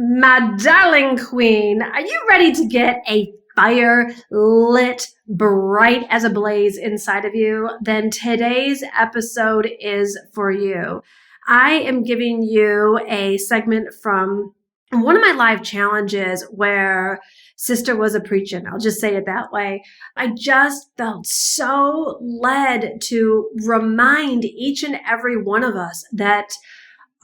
My darling queen, are you ready to get a fire lit bright as a blaze inside of you? Then today's episode is for you. I am giving you a segment from one of my live challenges where sister was a preaching. I'll just say it that way. I just felt so led to remind each and every one of us that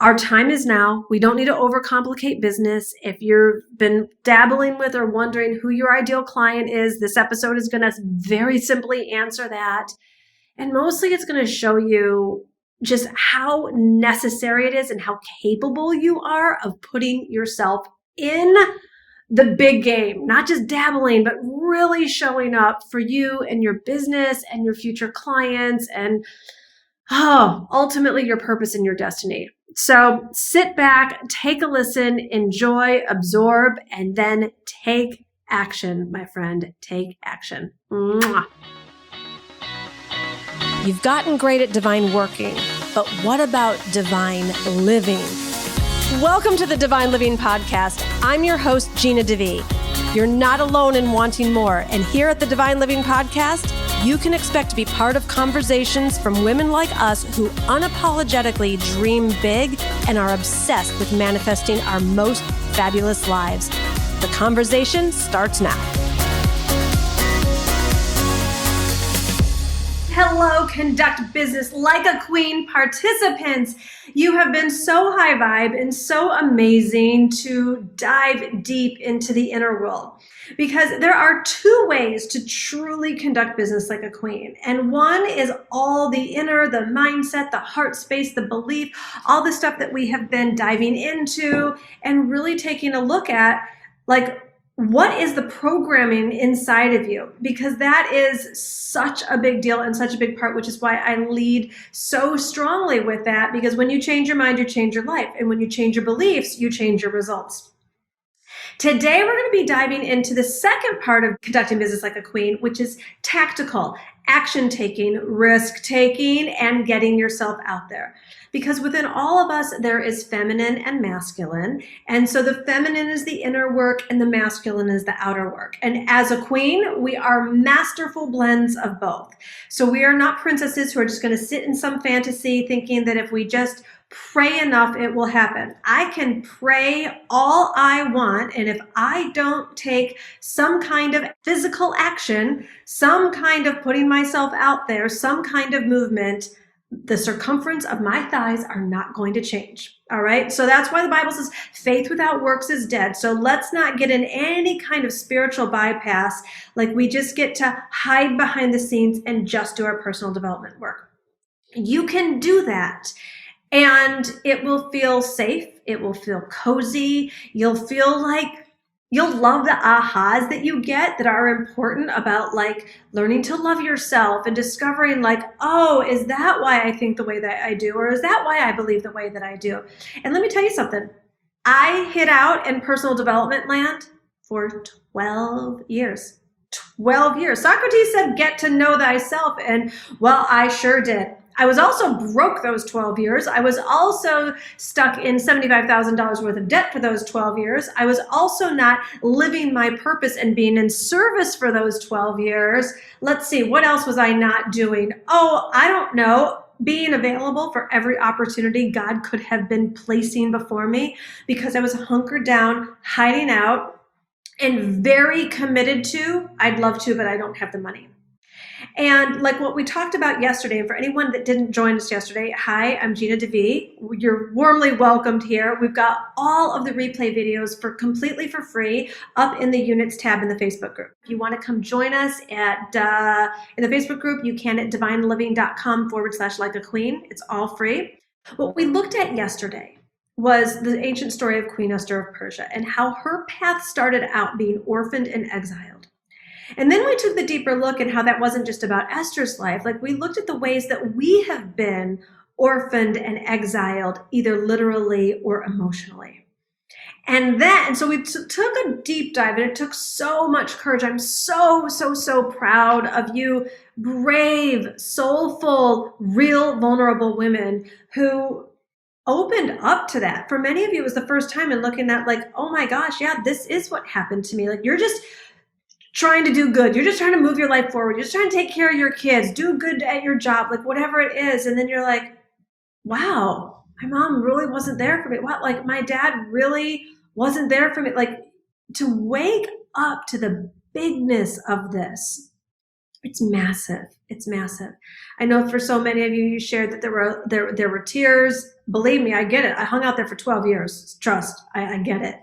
our time is now. We don't need to overcomplicate business. If you've been dabbling with or wondering who your ideal client is, this episode is going to very simply answer that. And mostly it's going to show you just how necessary it is and how capable you are of putting yourself in the big game, not just dabbling, but really showing up for you and your business and your future clients and ultimately your purpose and your destiny. So sit back, take a listen, enjoy, absorb, and then take action, my friend. Take action. Mwah. You've gotten great at divine working, but what about divine living? Welcome to the Divine Living Podcast. I'm your host, Gina DeVee. You're not alone in wanting more, and here at the Divine Living Podcast, you can expect to be part of conversations from women like us who unapologetically dream big and are obsessed with manifesting our most fabulous lives. The conversation starts now. Hello, Conduct Business Like a Queen participants. You have been so high vibe and so amazing to dive deep into the inner world, because there are two ways to truly conduct business like a queen. And one is all the inner, the mindset, the heart space, the belief, all the stuff that we have been diving into and really taking a look at, like, what is the programming inside of you? Because that is such a big deal and such a big part, which is why I lead so strongly with that, because when you change your mind, you change your life. And when you change your beliefs, you change your results. Today, we're going to be diving into the second part of conducting business like a queen, which is tactical, action-taking, risk-taking, and getting yourself out there. Because within all of us, there is feminine and masculine. And so the feminine is the inner work and the masculine is the outer work. And as a queen, we are masterful blends of both. So we are not princesses who are just going to sit in some fantasy thinking that if we just pray enough, it will happen. I can pray all I want, and if I don't take some kind of physical action, some kind of putting myself out there, some kind of movement, the circumference of my thighs are not going to change. All right. So that's why the Bible says faith without works is dead. So let's not get in any kind of spiritual bypass, like we just get to hide behind the scenes and just do our personal development work. You can do that. And it will feel safe. It will feel cozy. You'll feel like you'll love the ahas that you get that are important about, like, learning to love yourself and discovering, like, oh, is that why I think the way that I do? Or is that why I believe the way that I do? And let me tell you something. I hid out in personal development land for 12 years. 12 years. Socrates said, get to know thyself. And well, I sure did. I was also broke those 12 years. I was also stuck in $75,000 worth of debt for those 12 years. I was also not living my purpose and being in service for those 12 years. Let's see, what else was I not doing? Oh, I don't know. Being available for every opportunity God could have been placing before me, because I was hunkered down, hiding out, and very committed to, I'd love to, but I don't have the money. And like what we talked about yesterday, and for anyone that didn't join us yesterday, hi, I'm Gina DeVee. You're warmly welcomed here. We've got all of the replay videos completely for free up in the units tab in the Facebook group. If you want to come join us in the Facebook group, you can at divineliving.com/like a queen. It's all free. What we looked at yesterday was the ancient story of Queen Esther of Persia and how her path started out being orphaned and exiled. And then we took the deeper look at how that wasn't just about Esther's life. Like, we looked at the ways that we have been orphaned and exiled, either literally or emotionally. And so we took a deep dive, and it took so much courage. I'm so proud of you, brave, soulful, real, vulnerable women who opened up to that. For many of you, it was the first time and looking at like, oh my gosh, yeah, this is what happened to me. Like you're just trying to do good. You're just trying to move your life forward. You're just trying to take care of your kids, do good at your job, like whatever it is. And then you're like, wow, my mom really wasn't there for me. What? Like my dad really wasn't there for me. Like to wake up to the bigness of this, it's massive. It's massive. I know for so many of you, you shared that there were tears. Believe me, I get it. I hung out there for 12 years. Trust, I get it.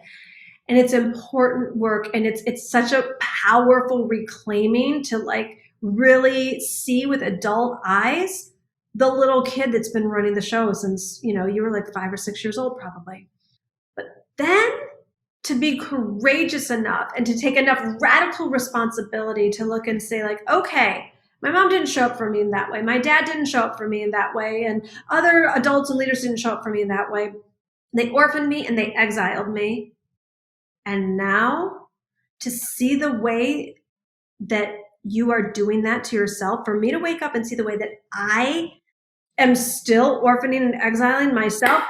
And it's important work, and it's such a powerful reclaiming to like really see with adult eyes the little kid that's been running the show since, you were like 5 or 6 years old probably. But then to be courageous enough and to take enough radical responsibility to look and say like, okay, my mom didn't show up for me in that way. My dad didn't show up for me in that way. And other adults and leaders didn't show up for me in that way. They orphaned me and they exiled me. And now to see the way that you are doing that to yourself, for me to wake up and see the way that I am still orphaning and exiling myself,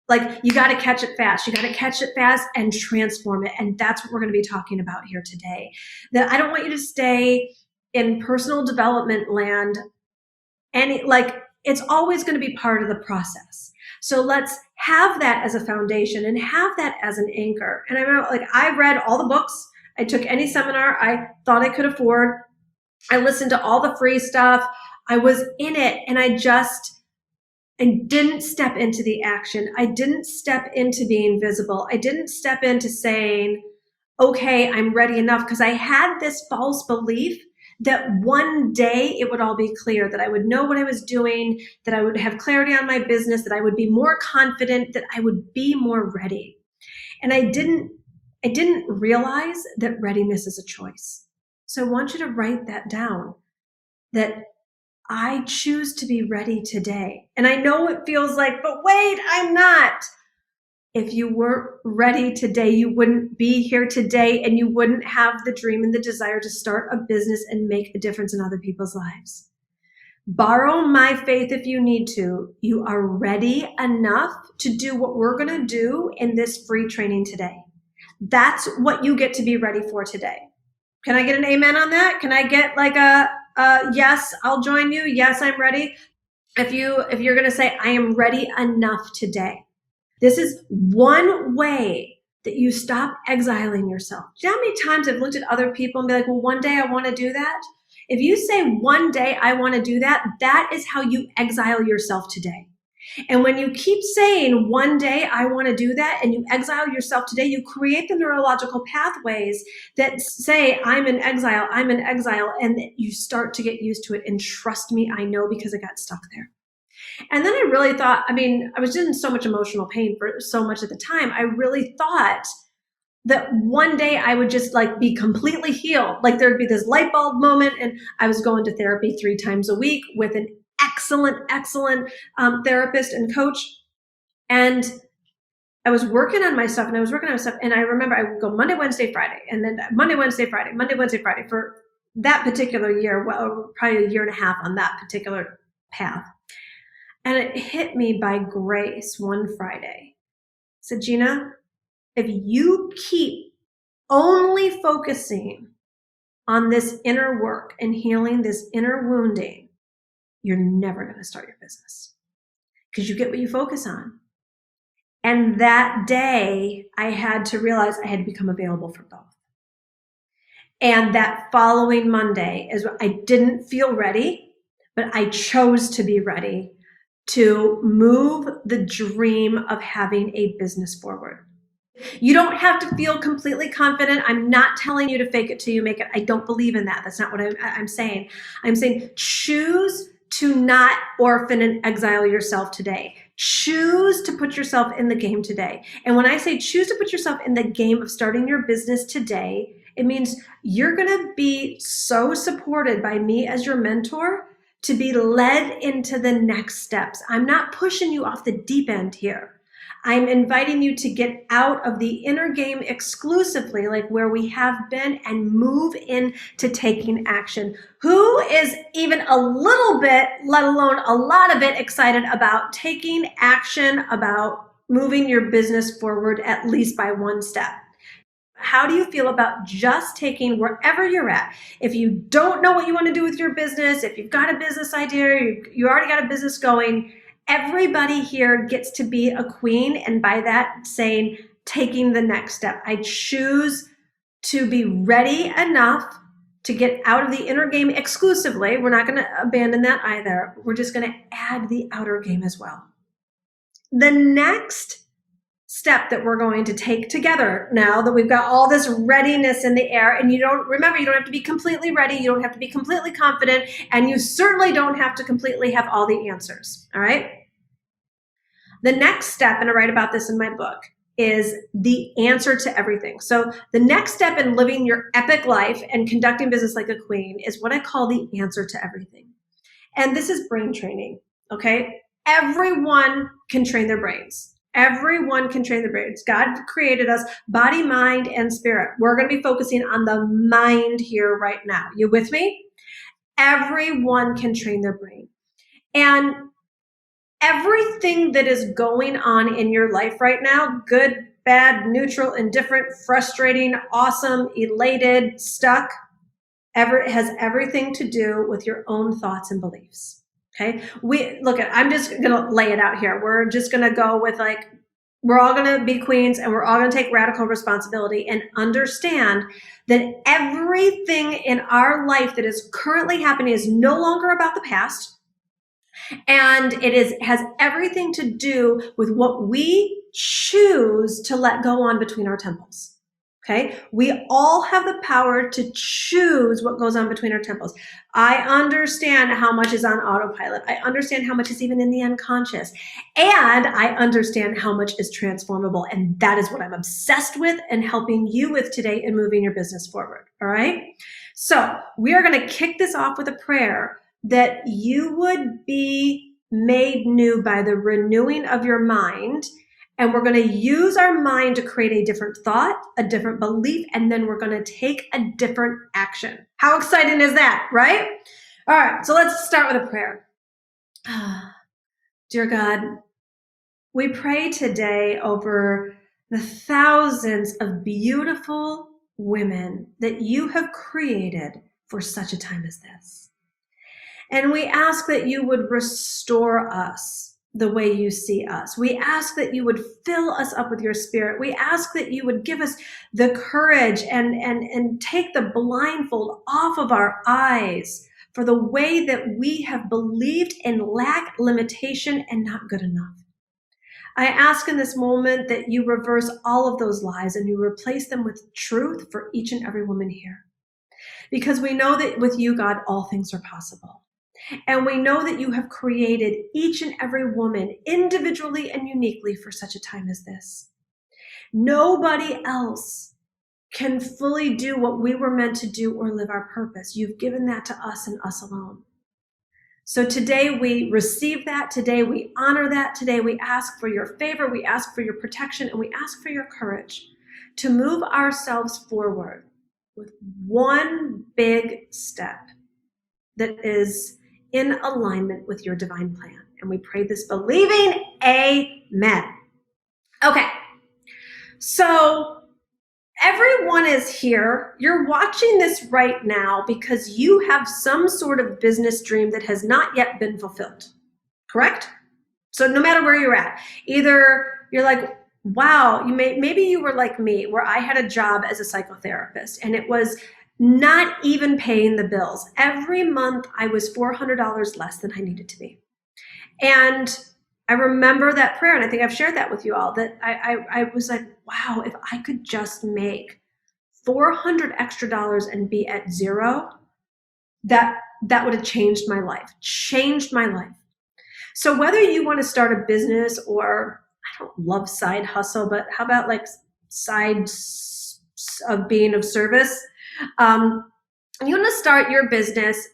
like you got to catch it fast. You got to catch it fast and transform it. And that's what we're going to be talking about here today. That I don't want you to stay in personal development land. And like, it's always going to be part of the process. So let's have that as a foundation and have that as an anchor. And I remember, like, I read all the books. I took any seminar I thought I could afford. I listened to all the free stuff. I was in it, and I didn't step into the action. I didn't step into being visible. I didn't step into saying, okay, I'm ready enough, because I had this false belief that one day it would all be clear, that I would know what I was doing, that I would have clarity on my business, that I would be more confident, that I would be more ready. And I didn't realize that readiness is a choice. So I want you to write that down, that I choose to be ready today. And I know it feels like, but wait, I'm not. If you weren't ready today, you wouldn't be here today, and you wouldn't have the dream and the desire to start a business and make a difference in other people's lives. Borrow my faith if you need to. You are ready enough to do what we're going to do in this free training today. That's what you get to be ready for today. Can I get an amen on that? Can I get like a yes, I'll join you. Yes, I'm ready. If you're going to say, I am ready enough today. This is one way that you stop exiling yourself. Do you know how many times I've looked at other people and be like, well, one day I want to do that? If you say one day I want to do that, that is how you exile yourself today. And when you keep saying one day I want to do that, and you exile yourself today, you create the neurological pathways that say I'm in exile, and you start to get used to it. And trust me, I know, because I got stuck there. And then I really thought, I was in so much emotional pain for so much at the time. I really thought that one day I would just like be completely healed. Like there'd be this light bulb moment, and I was going to therapy 3 times a week with an excellent therapist and coach. And I was working on my stuff, and I remember I would go Monday, Wednesday, Friday, and then Monday, Wednesday, Friday for that particular year, well, probably a year and a half on that particular path. And it hit me by grace one Friday. I said, Gina, if you keep only focusing on this inner work and healing this inner wounding, you're never going to start your business, because you get what you focus on. And that day I had to realize I had to become available for both. And that following Monday is I didn't feel ready, but I chose to be ready to move the dream of having a business forward. You don't have to feel completely confident. I'm not telling you to fake it till you make it. I don't believe in that. That's not what I'm saying. I'm saying choose to not orphan and exile yourself today. Choose to put yourself in the game today. And when I say choose to put yourself in the game of starting your business today, it means you're going to be so supported by me as your mentor to be led into the next steps. I'm not pushing you off the deep end here. I'm inviting you to get out of the inner game exclusively, like where we have been, and move into taking action. Who is even a little bit, let alone a lot of it, excited about taking action, about moving your business forward at least by one step? How do you feel about just taking wherever you're at? If you don't know what you want to do with your business, if you've got a business idea, you already got a business going, everybody here gets to be a queen. And by that, saying, taking the next step. I choose to be ready enough to get out of the inner game exclusively. We're not going to abandon that either. We're just going to add the outer game as well. The next step that we're going to take together, now that we've got all this readiness in the air, and you don't have to be completely ready, you don't have to be completely confident, and you certainly don't have to completely have all the answers. All right. The next step, and I write about this in my book, is the answer to everything. So the next step in living your epic life and conducting business like a queen is what I call the answer to everything. And this is brain training. Okay. Everyone can train their brains. Everyone can train their brains. God created us body, mind, and spirit. We're going to be focusing on the mind here right now. You with me? Everyone can train their brain. And everything that is going on in your life right now, good, bad, neutral, indifferent, frustrating, awesome, elated, stuck, has everything to do with your own thoughts and beliefs. Okay. I'm just going to lay it out here. We're just going to go with we're all going to be queens, and we're all going to take radical responsibility and understand that everything in our life that is currently happening is no longer about the past. And has everything to do with what we choose to let go on between our temples. Okay. We all have the power to choose what goes on between our temples. I understand how much is on autopilot. I understand how much is even in the unconscious. And I understand how much is transformable. And that is what I'm obsessed with and helping you with today in moving your business forward. All right. So we are going to kick this off with a prayer that you would be made new by the renewing of your mind. And we're going to use our mind to create a different thought, a different belief, and then we're going to take a different action. How exciting is that, right? All right, so let's start with a prayer. Dear God, we pray today over the thousands of beautiful women that you have created for such a time as this. And we ask that you would restore us the way you see us. We ask that you would fill us up with your spirit. We ask that you would give us the courage and take the blindfold off of our eyes for the way that we have believed in lack, limitation, and not good enough. I ask in this moment that you reverse all of those lies and you replace them with truth for each and every woman here. Because we know that with you, God, all things are possible. And we know that you have created each and every woman individually and uniquely for such a time as this. Nobody else can fully do what we were meant to do or live our purpose. You've given that to us and us alone. So today we receive that. Today we honor that. Today we ask for your favor. We ask for your protection, and we ask for your courage to move ourselves forward with one big step that is in alignment with your divine plan. And we pray this believing, amen. Okay, so everyone is here. You're watching this right now because you have some sort of business dream that has not yet been fulfilled, correct? So no matter where you're at, either you're like, wow, maybe you were like me, where I had a job as a psychotherapist and it was not even paying the bills. Every month I was $400 less than I needed to be. And I remember that prayer, and I think I've shared that with you all, that I was like, wow, if I could just make $400 extra and be at zero, that would have changed my life. So whether you want to start a business, or I don't love side hustle, but how about like sides of being of service? You want to start your business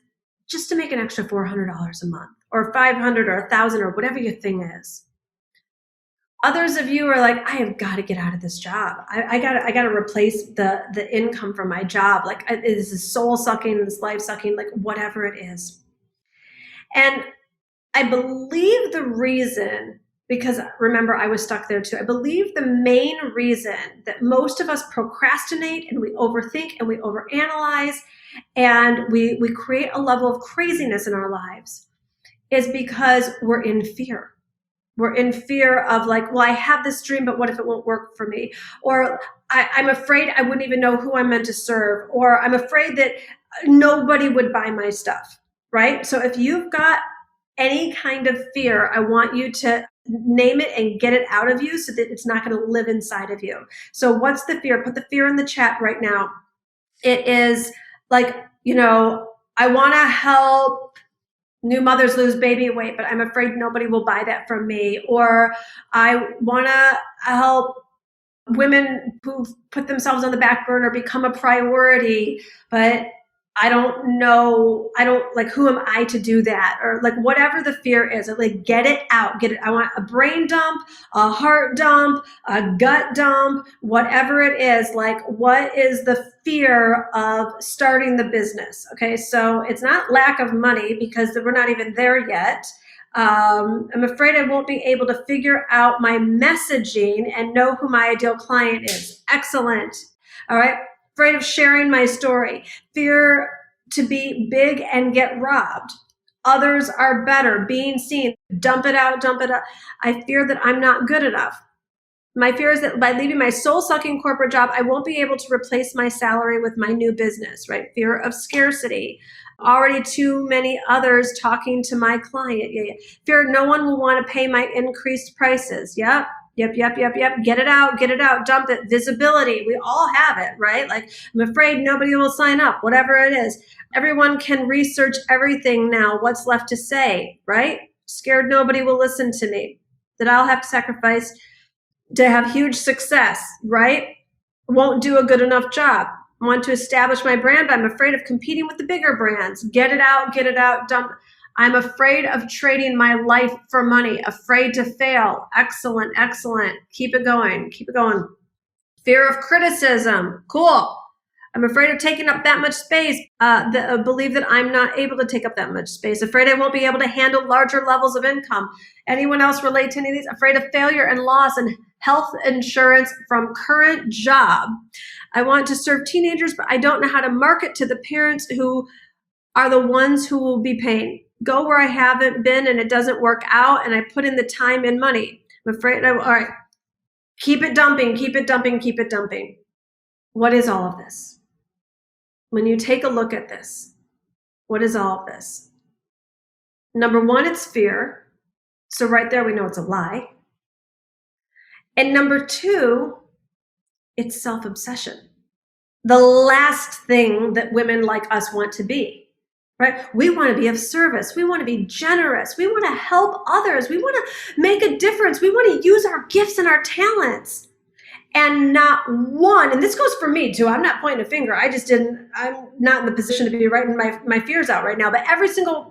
just to make an extra $400 a month, or $500 or $1,000 or whatever your thing is. Others of you are like, I have got to get out of this job. I gotta replace the income from my job. Like, this is soul sucking, this life sucking, like whatever it is. And I believe the reason, because remember, I was stuck there too. I believe the main reason that most of us procrastinate and we overthink and we overanalyze and we create a level of craziness in our lives is because we're in fear. We're in fear of like, well, I have this dream, but what if it won't work for me? Or I'm afraid I wouldn't even know who I'm meant to serve. Or I'm afraid that nobody would buy my stuff, right? So if you've got any kind of fear, I want you to name it and get it out of you so that it's not going to live inside of you. So what's the fear? Put the fear in the chat right now. It is like, I want to help new mothers lose baby weight, but I'm afraid nobody will buy that from me. Or I want to help women who've put themselves on the back burner become a priority, but I don't know, who am I to do that? Or like whatever the fear is, like get it out, get it. I want a brain dump, a heart dump, a gut dump, whatever it is. Like, what is the fear of starting the business? Okay, so it's not lack of money because we're not even there yet. I'm afraid I won't be able to figure out my messaging and know who my ideal client is. Excellent. All right. Afraid of sharing my story, fear to be big and get robbed. Others are better, being seen, dump it out, dump it out. I fear that I'm not good enough. My fear is that by leaving my soul-sucking corporate job, I won't be able to replace my salary with my new business, right? Fear of scarcity. Already too many others talking to my client. Yeah. Fear no one will want to pay my increased prices. Yep. Get it out, dump it. Visibility, we all have it, right? Like, I'm afraid nobody will sign up, whatever it is. Everyone can research everything now. What's left to say, right? Scared nobody will listen to me. That I'll have to sacrifice to have huge success, right? Won't do a good enough job. I want to establish my brand, but I'm afraid of competing with the bigger brands. Get it out, dump. I'm afraid of trading my life for money, afraid to fail. Excellent. Keep it going. Fear of criticism. Cool. I'm afraid of taking up that much space. Believe that I'm not able to take up that much space. Afraid I won't be able to handle larger levels of income. Anyone else relate to any of these? Afraid of failure and loss and health insurance from current job. I want to serve teenagers, but I don't know how to market to the parents who are the ones who will be paying. Go where I haven't been and it doesn't work out and I put in the time and money. I'm afraid all right. Keep it dumping. What is all of this? When you take a look at this, what is all of this? Number one, it's fear. So right there, we know it's a lie. And number two, it's self-obsession. The last thing that women like us want to be. Right? We want to be of service. We want to be generous. We want to help others. We want to make a difference. We want to use our gifts and our talents. And not one, and this goes for me too. I'm not pointing a finger. I'm not in the position to be writing my fears out right now, but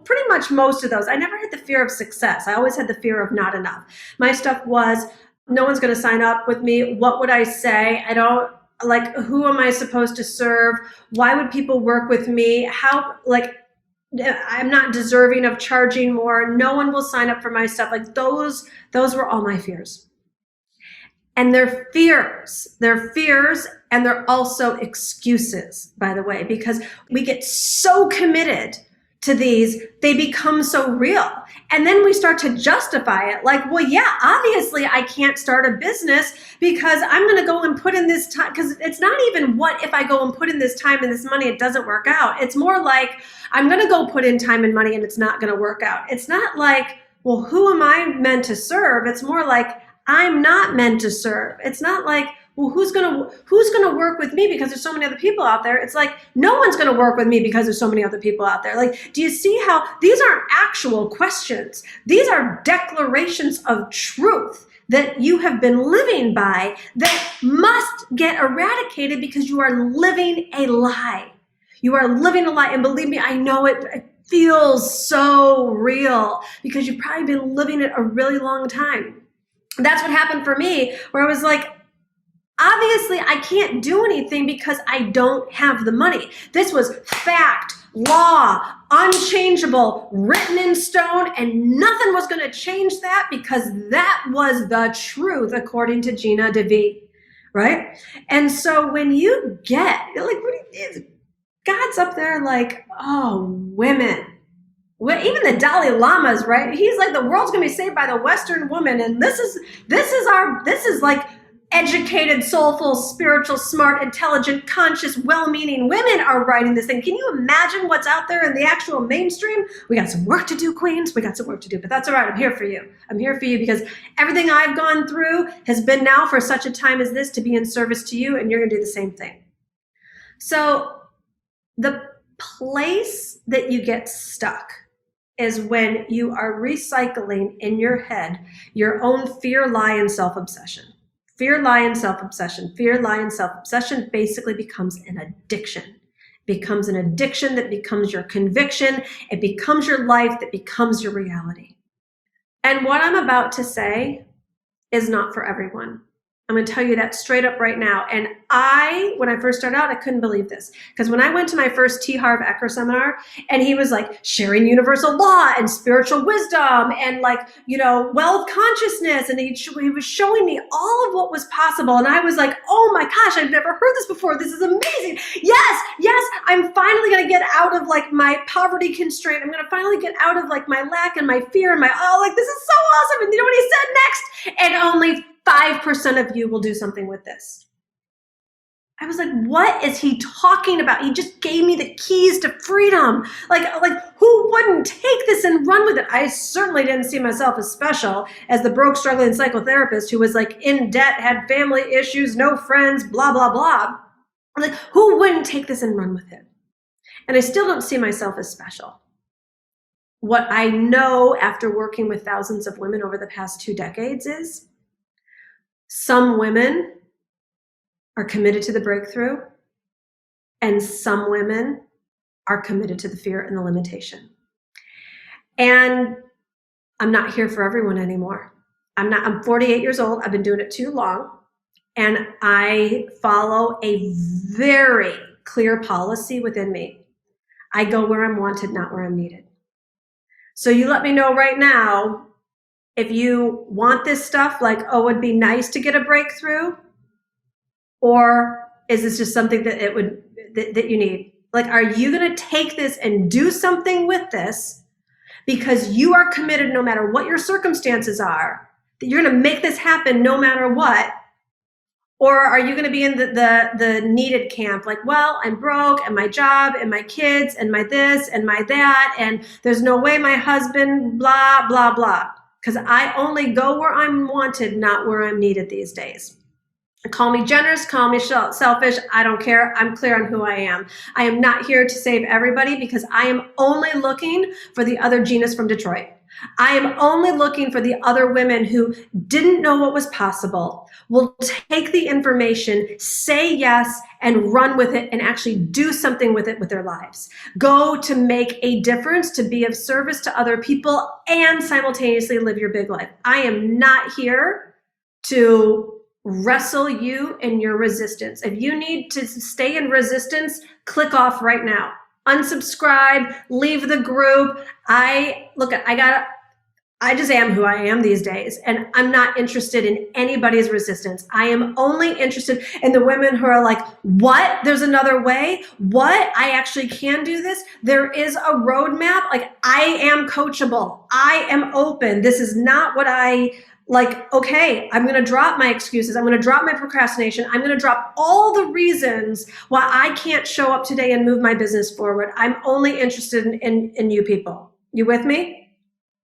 pretty much most of those, I never had the fear of success. I always had the fear of not enough. My stuff was, no one's going to sign up with me. What would I say? Who am I supposed to serve? Why would people work with me? I'm not deserving of charging more. No one will sign up for my stuff. Like those were all my fears. And they're fears, and they're also excuses, by the way, because we get so committed to these, they become so real. And then we start to justify it like, well, yeah, obviously I can't start a business because I'm going to go and put in this time. Because it's not even what if I go and put in this time and this money, it doesn't work out. It's more like I'm going to go put in time and money and it's not going to work out. It's not like, well, who am I meant to serve? It's more like I'm not meant to serve. It's not like, well, who's gonna work with me because there's so many other people out there? It's like, no one's gonna work with me because there's so many other people out there. Like, do you see how these aren't actual questions? These are declarations of truth that you have been living by that must get eradicated because you are living a lie. You are living a lie. And believe me, I know it feels so real because you've probably been living it a really long time. That's what happened for me, where I was like, obviously I can't do anything because I don't have the money. This was fact, law, unchangeable, written in stone, and nothing was going to change that because that was the truth according to Gina, DeVee, right? And so when you get, like, God's up there like, oh, women. Even the Dalai Lama's, right? He's like, the world's going to be saved by the Western woman. And this is like educated, soulful, spiritual, smart, intelligent, conscious, well-meaning women are writing this thing. Can you imagine what's out there in the actual mainstream? We got some work to do, queens. We got some work to do, but that's all right. I'm here for you. I'm here for you because everything I've gone through has been now for such a time as this to be in service to you, and you're going to do the same thing. So the place that you get stuck is when you are recycling in your head your own fear, lie, and self-obsession. Fear, lie, and self-obsession. Fear, lie, and self-obsession basically becomes an addiction. It becomes an addiction that becomes your conviction. It becomes your life, that becomes your reality. And what I'm about to say is not for everyone. I'm going to tell you that straight up right now. And when I first started out, I couldn't believe this. Because when I went to my first T. Harv Eker seminar, and he was like sharing universal law and spiritual wisdom and wealth consciousness, and he was showing me all of what was possible. And I was like, oh my gosh, I've never heard this before. This is amazing. Yes, I'm finally going to get out of like my poverty constraint. I'm going to finally get out of like my lack and my fear and this is so awesome. And you know what he said next? And only 5% of you will do something with this. I was like, what is he talking about? He just gave me the keys to freedom. Like who wouldn't take this and run with it? I certainly didn't see myself as special as the broke, struggling psychotherapist who was like in debt, had family issues, no friends, blah, blah, blah. I'm like, who wouldn't take this and run with it? And I still don't see myself as special. What I know after working with thousands of women over the past 2 decades is some women are committed to the breakthrough, and some women are committed to the fear and the limitation. And I'm not here for everyone anymore. I'm 48 years old. I've been doing it too long. And I follow a very clear policy within me. I go where I'm wanted, not where I'm needed. So you let me know right now if you want this stuff, like, oh, it'd be nice to get a breakthrough, or is this just something that you need? Like, are you going to take this and do something with this because you are committed no matter what your circumstances are, that you're going to make this happen no matter what? Or are you going to be in the needed camp? Like, well, I'm broke and my job and my kids and my this and my that, and there's no way my husband, blah, blah, blah. Because I only go where I'm wanted, not where I'm needed these days. Call me generous, call me selfish. I don't care. I'm clear on who I am. I am not here to save everybody because I am only looking for the other Ginas from Detroit. I am only looking for the other women who didn't know what was possible, will take the information, say yes, and run with it and actually do something with it with their lives. Go to make a difference, to be of service to other people, and simultaneously live your big life. I am not here to wrestle you in your resistance. If you need to stay in resistance, click off right now. Unsubscribe, leave the group. I just am who I am these days, and I'm not interested in anybody's resistance. I am only interested in the women who are like, what? There's another way? What? I actually can do this? There is a roadmap? Like, I am coachable. I am open. This is not what okay, I'm going to drop my excuses. I'm going to drop my procrastination. I'm going to drop all the reasons why I can't show up today and move my business forward. I'm only interested in you people. You with me?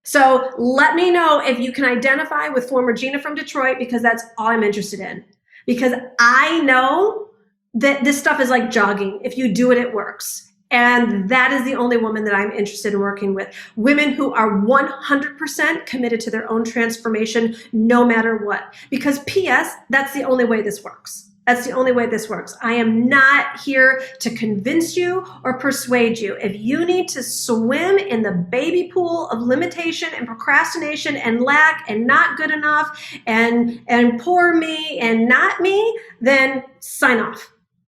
So let me know if you can identify with former Gina from Detroit, because that's all I'm interested in. Because I know that this stuff is like jogging. If you do it, it works. And that is the only woman that I'm interested in working with. Women who are 100% committed to their own transformation, no matter what. Because P.S., that's the only way this works. That's the only way this works. I am not here to convince you or persuade you. If you need to swim in the baby pool of limitation and procrastination and lack and not good enough and poor me and not me, then sign off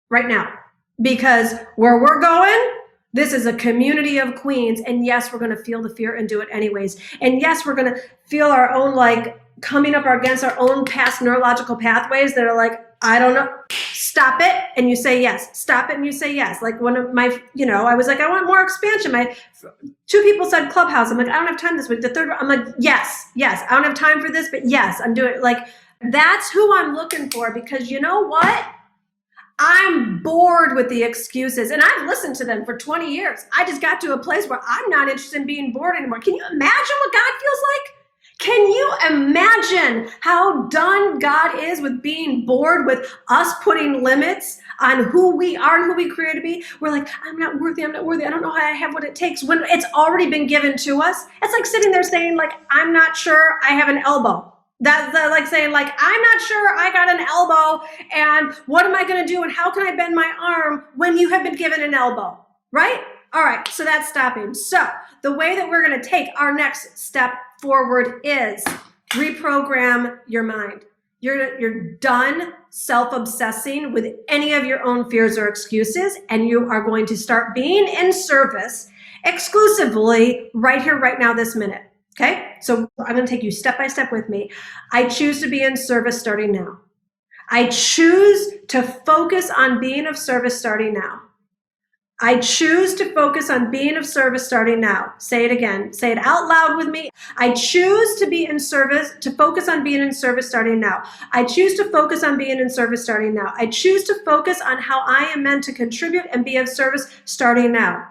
right now. Because where we're going, this is a community of queens. And yes, we're going to feel the fear and do it anyways. And yes, we're going to feel our own, like, coming up against our own past neurological pathways that are like, I don't know, stop it. And you say yes, stop it. And you say yes. Like one of my, I was like, I want more expansion. My 2 people said Clubhouse. I'm like, I don't have time this week. The third one, I'm like, yes, I don't have time for this, but yes, I'm doing it. Like, that's who I'm looking for, because you know what? I'm bored with the excuses, and I've listened to them for 20 years. I just got to a place where I'm not interested in being bored anymore. Can you imagine what God feels like? Can you imagine how done God is with being bored with us putting limits on who we are and who we created to be? We're like, I'm not worthy. I don't know how I have what it takes, when it's already been given to us. It's like sitting there saying, like, I'm not sure I have an elbow. That's like saying, like, I'm not sure I got an elbow, and what am I going to do, and how can I bend my arm when you have been given an elbow, right? All right, so that's stopping. So the way that we're going to take our next step forward is reprogram your mind. You're done self-obsessing with any of your own fears or excuses, and you are going to start being in service exclusively right here, right now, this minute. Okay? So I'm going to take you step by step with me. I choose to be in service starting now. I choose to focus on being of service starting now. I choose to focus on being of service starting now. Say it again. Say it out loud with me. I choose to be in service, to focus on being in service starting now. I choose to focus on being in service starting now. I choose to focus on how I am meant to contribute and be of service starting now.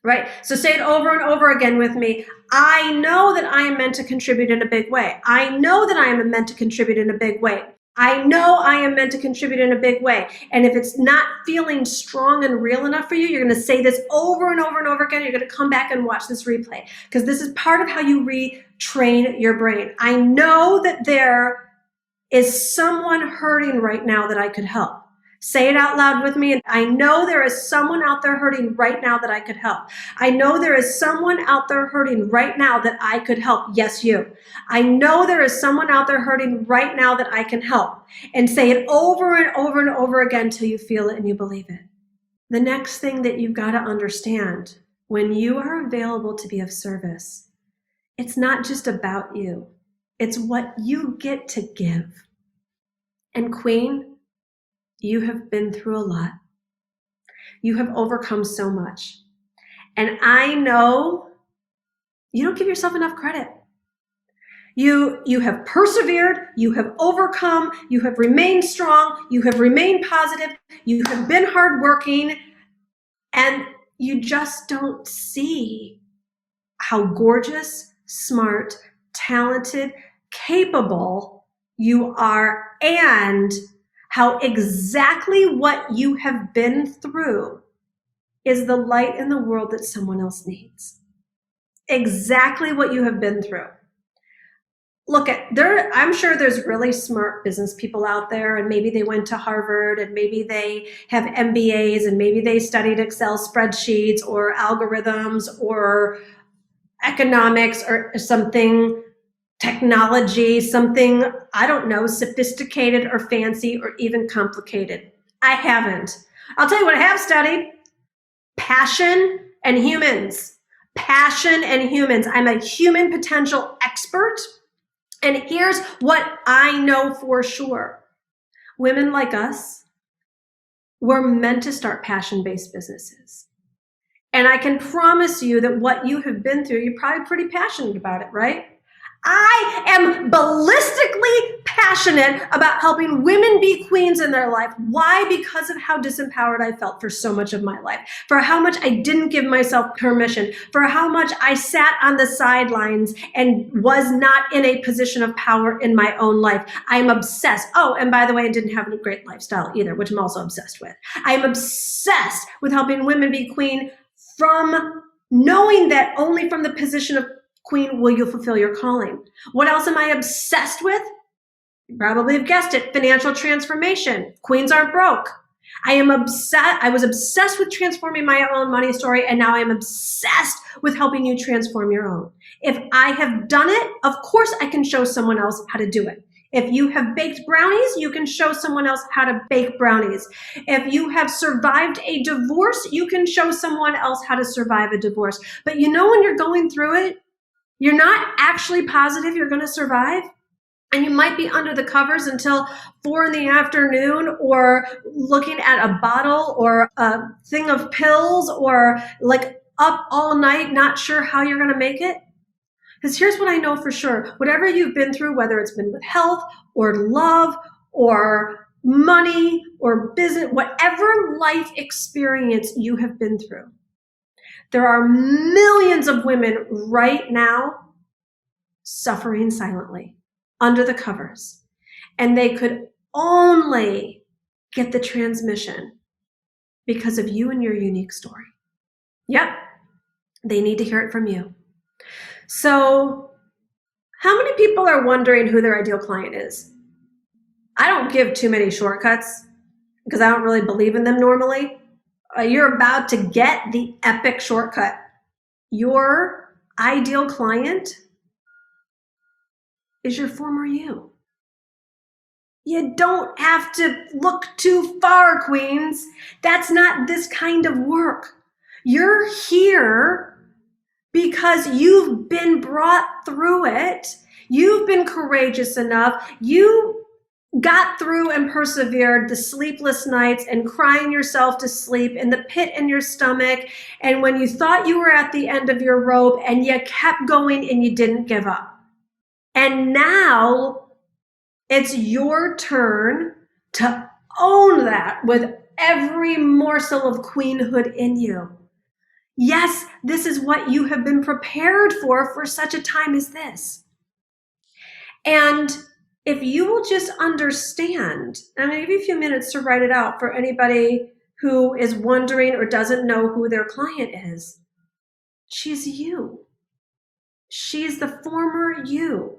Right? So say it over and over again with me. I know that I am meant to contribute in a big way. I know that I am meant to contribute in a big way. I know I am meant to contribute in a big way. And if it's not feeling strong and real enough for you, you're going to say this over and over and over again. You're going to come back and watch this replay, because this is part of how you retrain your brain. I know that there is someone hurting right now that I could help. Say it out loud with me. I know there is someone out there hurting right now that I could help. I know there is someone out there hurting right now that I could help. Yes, you. I know there is someone out there hurting right now that I can help. And say it over and over and over again till you feel it and you believe it. The next thing that you've got to understand, when you are available to be of service, it's not just about you. It's what you get to give. And Queen, you have been through a lot. You have overcome so much. And I know you don't give yourself enough credit. You have persevered, you have overcome, you have remained strong, you have remained positive, you have been hardworking, and you just don't see how gorgeous, smart, talented, capable you are, and how exactly what you have been through is the light in the world that someone else needs. Exactly what you have been through. Look, I'm sure there's really smart business people out there, and maybe they went to Harvard, and maybe they have MBAs, and maybe they studied Excel spreadsheets or algorithms or economics or something, technology, something, I don't know, sophisticated or fancy or even complicated. I haven't. I'll tell you what I have studied: passion and humans. Passion and humans. I'm a human potential expert. And here's what I know for sure. Women like us were meant to start passion-based businesses. And I can promise you that what you have been through, you're probably pretty passionate about it, right? I am ballistically passionate about helping women be queens in their life. Why? Because of how disempowered I felt for so much of my life, for how much I didn't give myself permission, for how much I sat on the sidelines and was not in a position of power in my own life. I'm obsessed. Oh, and by the way, I didn't have a great lifestyle either, which I'm also obsessed with. I'm obsessed with helping women be queen, from knowing that only from the position of queen will you fulfill your calling. What else am I obsessed with? You probably have guessed it, financial transformation. Queens aren't broke. I was obsessed with transforming my own money story, and now I am obsessed with helping you transform your own. If I have done it, of course I can show someone else how to do it. If you have baked brownies, you can show someone else how to bake brownies. If you have survived a divorce, you can show someone else how to survive a divorce. But you know, when you're going through it, you're not actually positive you're going to survive. And you might be under the covers until 4 p.m. or looking at a bottle or a thing of pills or like up all night, not sure how you're going to make it. Because here's what I know for sure. Whatever you've been through, whether it's been with health or love or money or business, whatever life experience you have been through, there are millions of women right now suffering silently under the covers. And they could only get the transmission because of you and your unique story. Yep, they need to hear it from you. So how many people are wondering who their ideal client is? I don't give too many shortcuts because I don't really believe in them normally. You're about to get the epic shortcut. Your ideal client is your former you. You don't have to look too far, queens. That's not this kind of work. You're here because you've been brought through it. You've been courageous enough. You got through and persevered the sleepless nights and crying yourself to sleep in the pit in your stomach. And when you thought you were at the end of your rope and you kept going and you didn't give up. And now it's your turn to own that with every morsel of queenhood in you. Yes, this is what you have been prepared for such a time as this. And if you will just understand, I'm going to give you a few minutes to write it out for anybody who is wondering or doesn't know who their client is. She's you. She's the former you.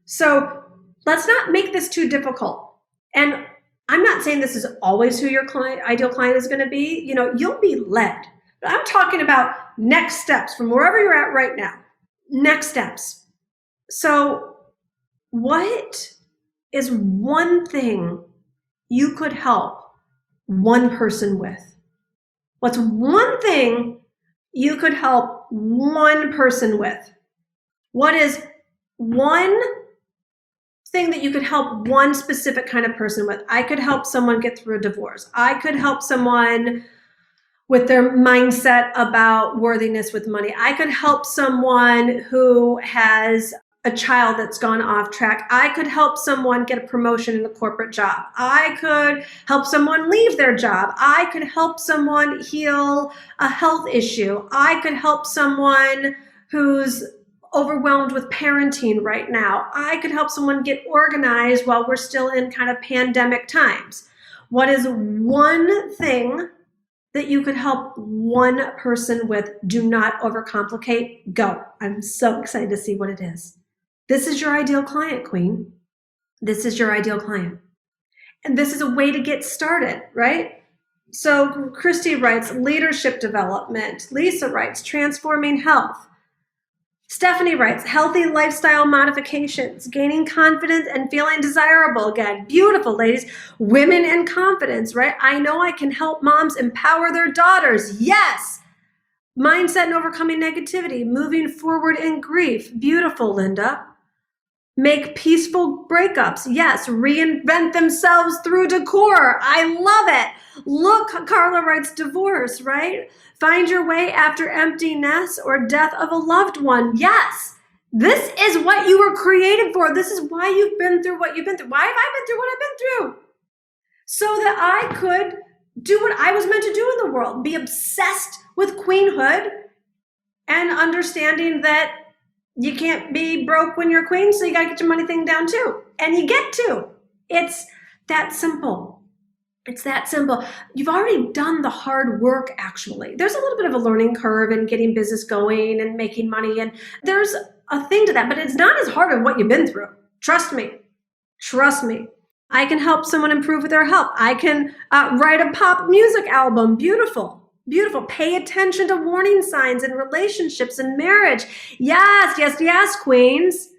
So let's not make this too difficult. And I'm not saying this is always who your ideal client is going to be. You know, you'll be led. But I'm talking about next steps from wherever you're at right now. Next steps. So what is one thing you could help one person with? What's one thing you could help one person with? What is one thing that you could help one specific kind of person with? I could help someone get through a divorce. I could help someone with their mindset about worthiness with money. I could help someone who has a child that's gone off track. I could help someone get a promotion in a corporate job. I could help someone leave their job. I could help someone heal a health issue. I could help someone who's overwhelmed with parenting right now. I could help someone get organized while we're still in kind of pandemic times. What is one thing that you could help one person with? Do not overcomplicate. Go. I'm so excited to see what it is. This is your ideal client, queen. This is your ideal client. And this is a way to get started, right? So Christy writes leadership development. Lisa writes transforming health. Stephanie writes, healthy lifestyle modifications, gaining confidence and feeling desirable again. Beautiful, ladies. Women in confidence, right? I know I can help moms empower their daughters. Yes. Mindset and overcoming negativity, moving forward in grief. Beautiful, Linda. Make peaceful breakups. Yes. Reinvent themselves through decor. I love it. Look, Carla writes divorce, right? Find your way after empty nest or death of a loved one. Yes. This is what you were created for. This is why you've been through what you've been through. Why have I been through what I've been through? So that I could do what I was meant to do in the world. Be obsessed with queenhood and understanding that you can't be broke when you're a queen, so you got to get your money thing down too. And you get to. It's that simple. It's that simple. You've already done the hard work, actually. There's a little bit of a learning curve in getting business going and making money. And there's a thing to that, but it's not as hard as what you've been through. Trust me. Trust me. I can help someone improve with their health. I can write a pop music album. Beautiful. Beautiful. Pay attention to warning signs in relationships and marriage. Yes, yes, yes, queens.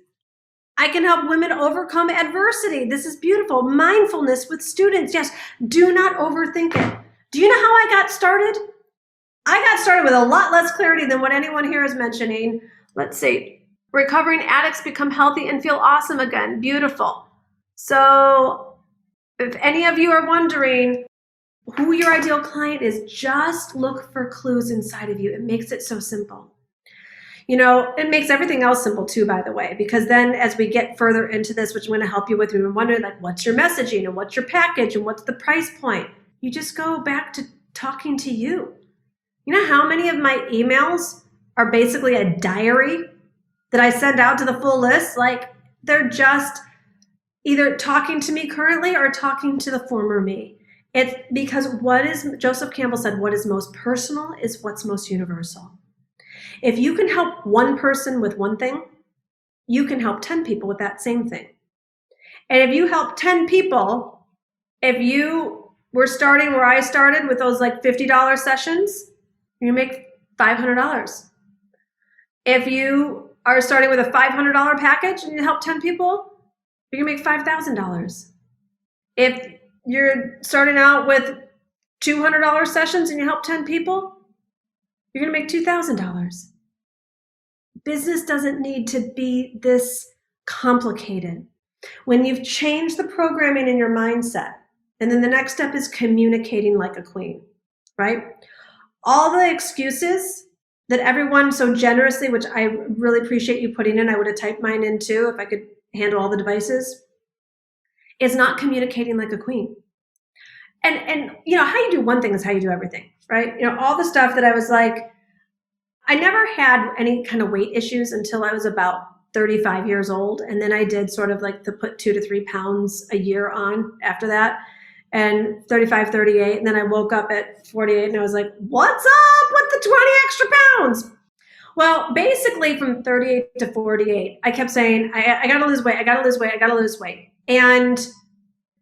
I can help women overcome adversity. This is beautiful. Mindfulness with students. Yes, do not overthink it. Do you know how I got started? I got started with a lot less clarity than what anyone here is mentioning. Let's see. Recovering addicts become healthy and feel awesome again. Beautiful. So if any of you are wondering who your ideal client is, just look for clues inside of you. It makes it so simple. You know, it makes everything else simple too, by the way, because then as we get further into this, which I'm going to help you with, you're wondering like, what's your messaging and what's your package and what's the price point? You just go back to talking to you. You know how many of my emails are basically a diary that I send out to the full list? Like they're just either talking to me currently or talking to the former me. It's because Joseph Campbell said, what is most personal is what's most universal. If you can help one person with one thing, you can help 10 people with that same thing. And if you help 10 people, if you were starting where I started with those like $50 sessions, you make $500. If you are starting with a $500 package and you help 10 people, you're gonna make $5,000. If you're starting out with $200 sessions and you help 10 people, you're gonna make $2,000. Business doesn't need to be this complicated. When you've changed the programming in your mindset, and then the next step is communicating like a queen, right? All the excuses that everyone so generously, which I really appreciate you putting in, I would have typed mine in too if I could handle all the devices, is not communicating like a queen. And you know, how you do one thing is how you do everything, right? You know, all the stuff that I was like, I never had any kind of weight issues until I was about 35 years old. And then I did sort of like to put 2 to 3 pounds a year on after that, and 35, 38. And then I woke up at 48 and I was like, what's up with the 20 extra pounds? Well, basically from 38 to 48, I kept saying, I gotta lose weight, I gotta lose weight, I gotta lose weight. And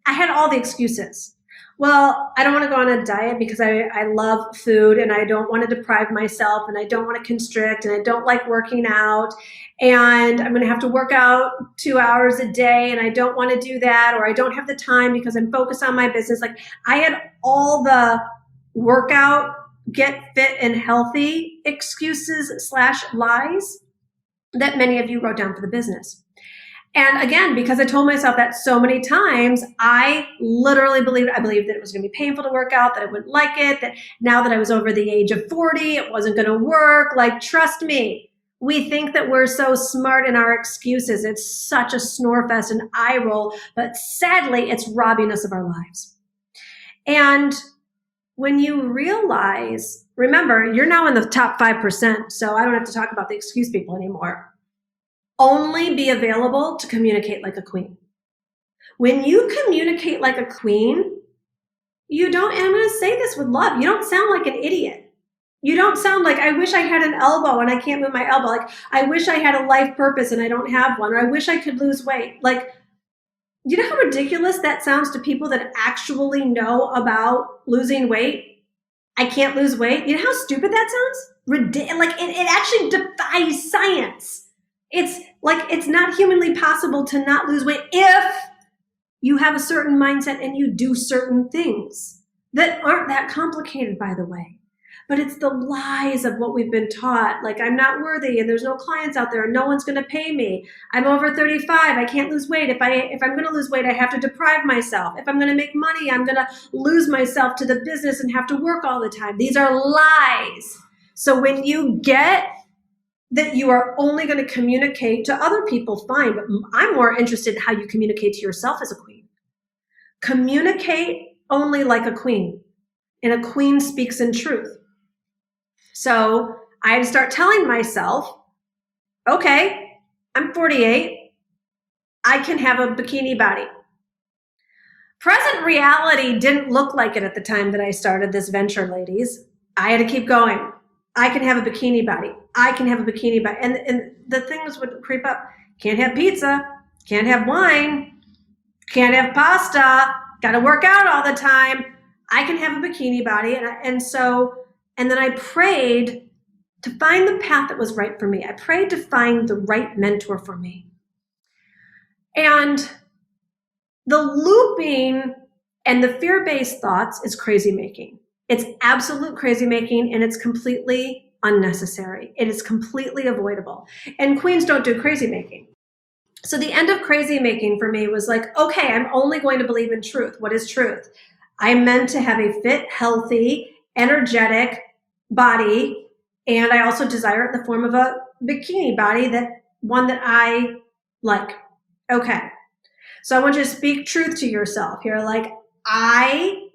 I had all the excuses. Well, I don't want to go on a diet because I love food and I don't want to deprive myself and I don't want to constrict and I don't like working out and I'm going to have to work out 2 hours a day and I don't want to do that, or I don't have the time because I'm focused on my business. Like I had all the workout, get fit and healthy excuses / lies that many of you wrote down for the business. And again, because I told myself that so many times, I literally believed that it was going to be painful to work out, that I wouldn't like it, that now that I was over the age of 40, it wasn't going to work. Like, trust me, we think that we're so smart in our excuses. It's such a snore fest and eye roll, but sadly, it's robbing us of our lives. And when you realize, remember, you're now in the top 5%, so I don't have to talk about the excuse people anymore. Only be available to communicate like a queen. When you communicate like a queen, you don't, and I'm going to say this with love, you don't sound like an idiot. You don't sound like, I wish I had an elbow and I can't move my elbow. Like, I wish I had a life purpose and I don't have one. Or I wish I could lose weight. Like, you know how ridiculous that sounds to people that actually know about losing weight? I can't lose weight. You know how stupid that sounds? Like, it actually defies science. It's like, it's not humanly possible to not lose weight if you have a certain mindset and you do certain things that aren't that complicated, by the way. But it's the lies of what we've been taught. Like, I'm not worthy and there's no clients out there and no one's going to pay me. I'm over 35. I can't lose weight. If I'm going to lose weight, I have to deprive myself. If I'm going to make money, I'm going to lose myself to the business and have to work all the time. These are lies. So when you get that you are only going to communicate to other people, fine, but I'm more interested in how you communicate to yourself as a queen. Communicate only like a queen, and a queen speaks in truth. So I had to start telling myself, okay, I'm 48, I can have a bikini body. Present reality didn't look like it at the time that I started this venture, ladies. I had to keep going. I can have a bikini body. I can have a bikini body. And the things would creep up. Can't have pizza. Can't have wine. can't have pasta, got to work out all the time. I can have a bikini body. And then I prayed to find the path that was right for me. I prayed to find the right mentor for me. And the looping and the fear-based thoughts is crazy making. It's absolute crazy making, and it's completely unnecessary. It is completely avoidable. And queens don't do crazy making. So the end of crazy making for me was like, okay, I'm only going to believe in truth. What is truth? I'm meant to have a fit, healthy, energetic body. And I also desire it in the form of a bikini body, one that I like. Okay. So I want you to speak truth to yourself. You're like, I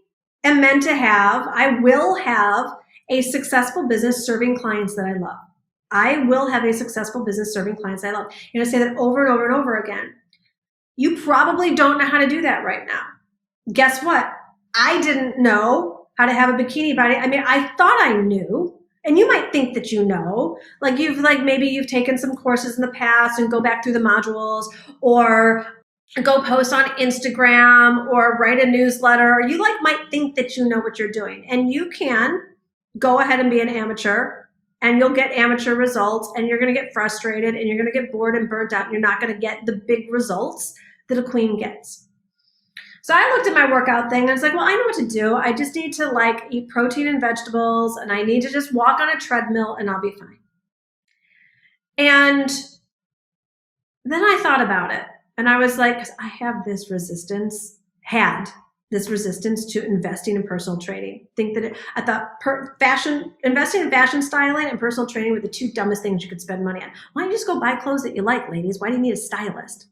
will have a successful business serving clients that I love. I will have a successful business serving clients I love. You're going to say that over and over and over again. You probably don't know how to do that right now. Guess what? I didn't know how to have a bikini body. I mean, I thought I knew, and you might think that you know, maybe you've taken some courses in the past and go back through the modules, or go post on Instagram, or write a newsletter. You might think that you know what you're doing, and you can go ahead and be an amateur, and you'll get amateur results, and you're going to get frustrated, and you're going to get bored and burnt out, and you're not going to get the big results that a queen gets. So I looked at my workout thing and I was like, well, I know what to do. I just need to eat protein and vegetables, and I need to just walk on a treadmill, and I'll be fine. And then I thought about it, and I was like, 'cause I had this resistance to investing in personal training. I thought investing in fashion styling and personal training were the two dumbest things you could spend money on. Why don't you just go buy clothes that you like, ladies? Why do you need a stylist?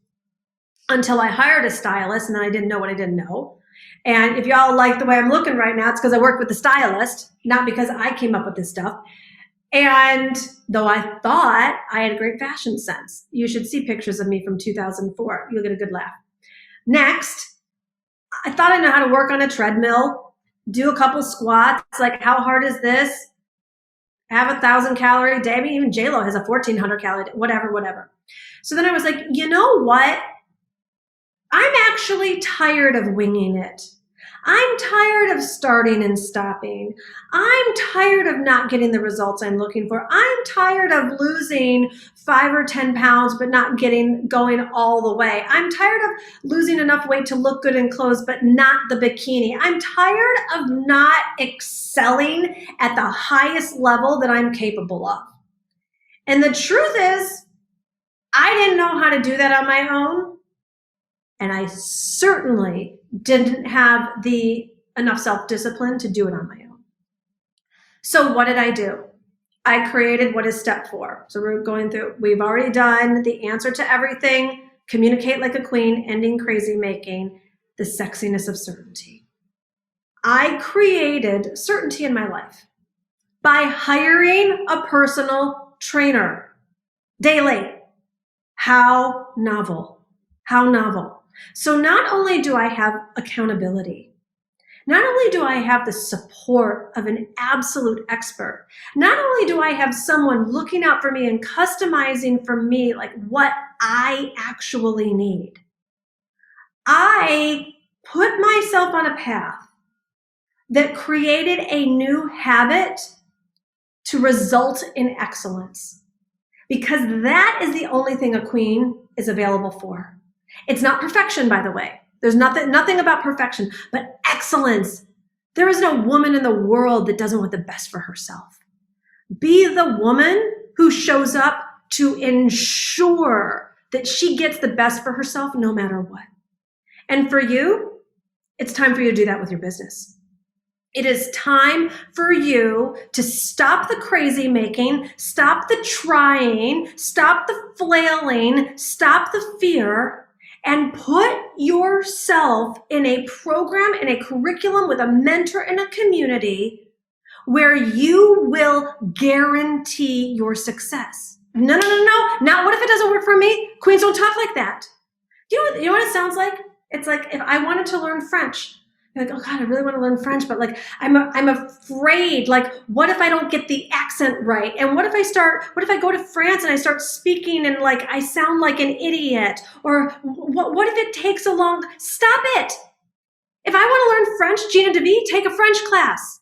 Until I hired a stylist, and then I didn't know what I didn't know. And if y'all like the way I'm looking right now, it's because I worked with the stylist, not because I came up with this stuff. And though I thought I had a great fashion sense, you should see pictures of me from 2004. You'll get a good laugh. Next, I thought I know how to work on a treadmill, do a couple squats. Like, how hard is this? Have 1,000 calorie day. I mean, even J-Lo has a 1,400 calorie day, whatever. So then I was like, you know what? I'm actually tired of winging it. I'm tired of starting and stopping. I'm tired of not getting the results I'm looking for. I'm tired of losing 5 or 10 pounds, but not going all the way. I'm tired of losing enough weight to look good in clothes, but not the bikini. I'm tired of not excelling at the highest level that I'm capable of. And the truth is, I didn't know how to do that on my own. And I certainly didn't have enough self-discipline to do it on my own. So what did I do? I created what is step 4. So we've already done the answer to everything, communicate like a queen, ending crazy making, the sexiness of certainty. I created certainty in my life by hiring a personal trainer daily. How novel. How novel. So not only do I have accountability, not only do I have the support of an absolute expert, not only do I have someone looking out for me and customizing for me like what I actually need, I put myself on a path that created a new habit to result in excellence. Because that is the only thing a queen is available for. It's not perfection, by the way. There's nothing about perfection, but excellence. There is no woman in the world that doesn't want the best for herself. Be the woman who shows up to ensure that she gets the best for herself no matter what. And for you, it's time for you to do that with your business. It is time for you to stop the crazy making, stop the trying, stop the flailing, stop the fear, and put yourself in a program, in a curriculum with a mentor and a community where you will guarantee your success. No. Not what if it doesn't work for me? Queens don't talk like that. You know what it sounds like? It's like if I wanted to learn French, You're like, oh God, I really want to learn French, but like, I'm afraid, like, what if I don't get the accent right? And what if I go to France and I start speaking and like, I sound like an idiot? Or what if it takes stop it. If I want to learn French, Gina DeVee, take a French class.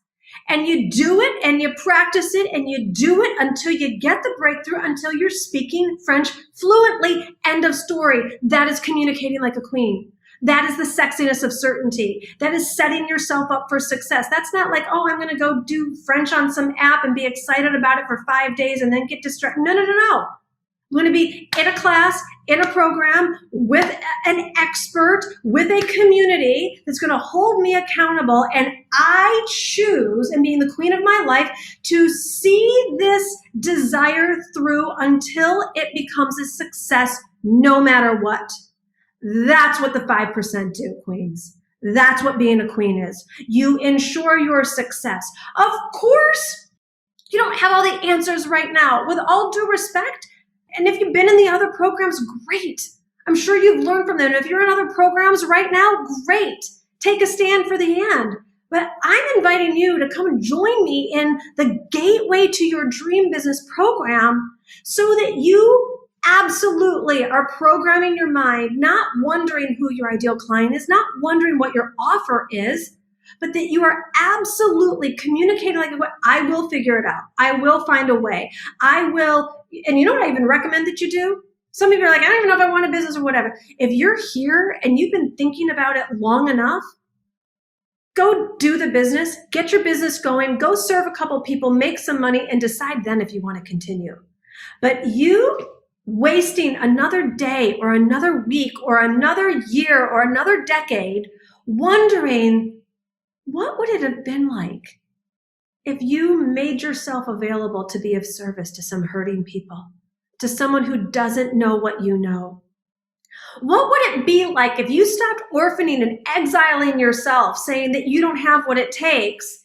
And you do it and you practice it and you do it until you get the breakthrough, until you're speaking French fluently. End of story. That is communicating like a queen. That is the sexiness of certainty. That is setting yourself up for success. That's not like, oh, I'm going to go do French on some app and be excited about it for 5 days and then get distracted. No. I'm going to be in a class, in a program, with an expert, with a community that's going to hold me accountable. And I choose, and being the queen of my life, to see this desire through until it becomes a success, no matter what. That's what the 5% do, queens. That's what being a queen is. You ensure your success. Of course, you don't have all the answers right now. With all due respect, and if you've been in the other programs, great. I'm sure you've learned from them. And if you're in other programs right now, great. Take a stand for the and. But I'm inviting you to come and join me in the Gateway to Your Dream Business program so that you absolutely are programming your mind, not wondering who your ideal client is, not wondering what your offer is, but that you are absolutely communicating like, I will figure it out. I will find a way. I will. And you know what I even recommend that you do? Some people are like, I don't even know if I want a business or whatever. If you're here and you've been thinking about it long enough, go do the business, get your business going, go serve a couple people, make some money, and decide then if you want to continue. But you wasting another day or another week or another year or another decade wondering, what would it have been like if you made yourself available to be of service to some hurting people, to someone who doesn't know what you know? What would it be like if you stopped orphaning and exiling yourself, saying that you don't have what it takes,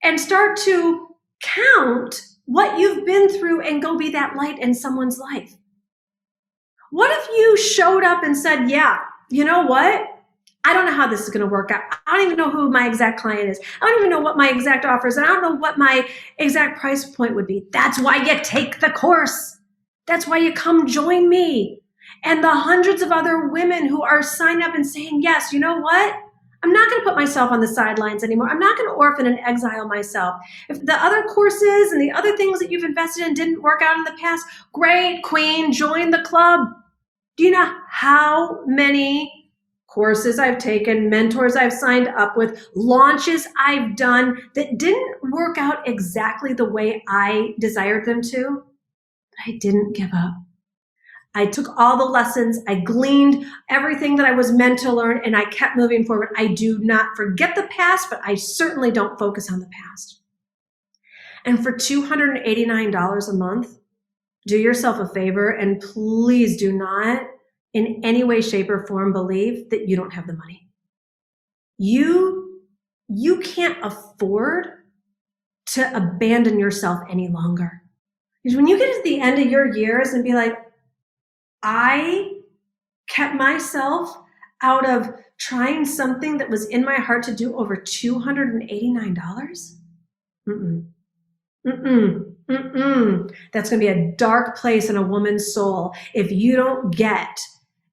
and start to count what you've been through and go be that light in someone's life? What if you showed up and said, yeah, you know what? I don't know how this is going to work out. I don't even know who my exact client is. I don't even know what my exact offer is. And I don't know what my exact price point would be. That's why you take the course. That's why you come join me. And the hundreds of other women who are signed up and saying, yes, you know what? I'm not going to put myself on the sidelines anymore. I'm not going to orphan and exile myself. If the other courses and the other things that you've invested in didn't work out in the past, great, queen, join the club. Do you know how many courses I've taken, mentors I've signed up with, launches I've done that didn't work out exactly the way I desired them to? But I didn't give up. I took all the lessons, I gleaned everything that I was meant to learn, and I kept moving forward. I do not forget the past, but I certainly don't focus on the past. And for $289 a month, do yourself a favor and please do not in any way, shape, or form believe that you don't have the money. You can't afford to abandon yourself any longer. Because when you get to the end of your years and be like, I kept myself out of trying something that was in my heart to do over $289? That's going to be a dark place in a woman's soul if you don't get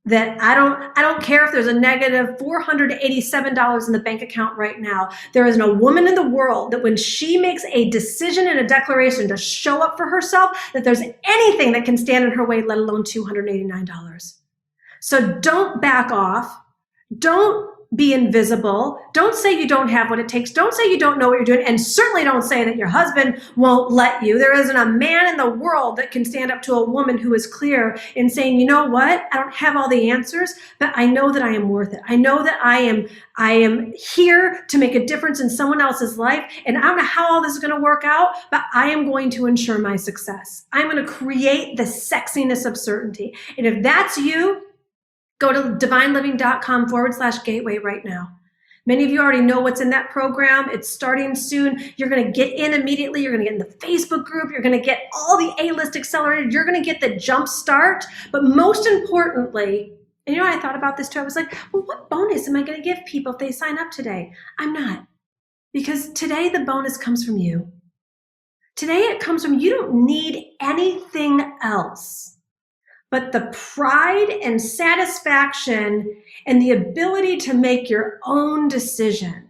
that. I don't care if there's a negative $487 in the bank account right now. There isn't a woman in the world that when she makes a decision and a declaration to show up for herself, that there's anything that can stand in her way, let alone $289. So don't back off. Don't be invisible. Don't say you don't have what it takes. Don't say you don't know what you're doing. And certainly don't say that your husband won't let you. There isn't a man in the world that can stand up to a woman who is clear in saying, you know what? I don't have all the answers, but I know that I am worth it. I know that I am here to make a difference in someone else's life. And I don't know how all this is going to work out, but I am going to ensure my success. I'm going to create the sexiness of certainty. And if that's you, go to divineliving.com/gateway right now. Many of you already know what's in that program. It's starting soon. You're going to get in immediately. You're going to get in the Facebook group. You're going to get all the A-list accelerated. You're going to get the jump start. But most importantly, And I thought about this too. I was like, well, what bonus am I going to give people if they sign up today? I'm not. Because today the bonus comes from you. Today it comes from you. Don't need anything else but the pride and satisfaction and the ability to make your own decision.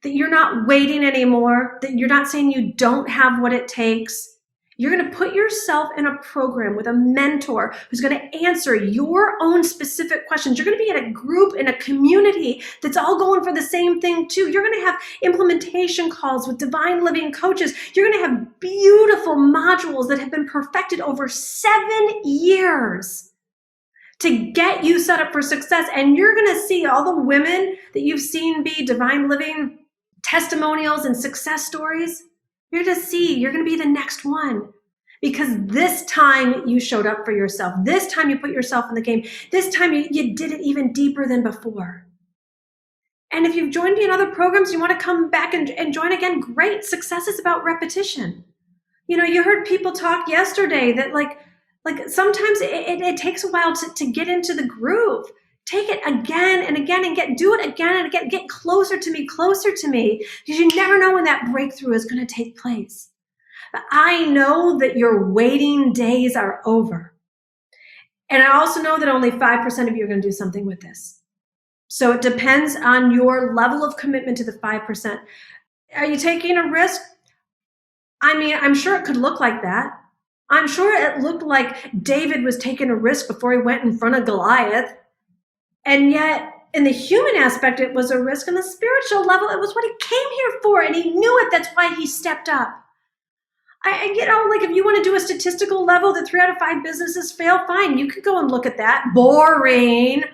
That you're not waiting anymore, that you're not saying you don't have what it takes. You're going to put yourself in a program with a mentor who's going to answer your own specific questions. You're going to be in a group, in a community that's all going for the same thing too. You're going to have implementation calls with divine living coaches. You're going to have beautiful modules that have been perfected over 7 years to get you set up for success. And you're going to see all the women that you've seen be divine living testimonials and success stories. You're going to see, you're going to be the next one, because this time you showed up for yourself. This time you put yourself in the game. This time you did it even deeper than before. And if you've joined me in other programs, you want to come back and join again, great. Success is about repetition. You heard people talk yesterday that like sometimes it takes a while to get into the groove. Take it again and again and do it again and again. Get closer to me, because you never know when that breakthrough is going to take place. But I know that your waiting days are over. And I also know that only 5% of you are going to do something with this. So it depends on your level of commitment to the 5%. Are you taking a risk? I mean, I'm sure it could look like that. I'm sure it looked like David was taking a risk before he went in front of Goliath. And yet, in the human aspect, it was a risk. On the spiritual level, it was what he came here for, and he knew it. That's why he stepped up. If you want to do a statistical level that 3 out of 5 businesses fail, fine. You could go and look at that. Boring.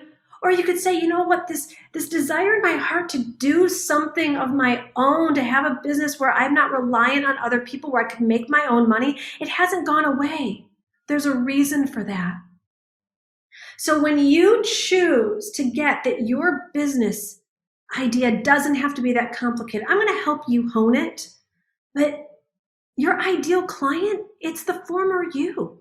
Or you could say, you know what, this desire in my heart to do something of my own, to have a business where I'm not reliant on other people, where I can make my own money, it hasn't gone away. There's a reason for that. So when you choose to get that your business idea doesn't have to be that complicated, I'm going to help you hone it. But your ideal client, it's the former you.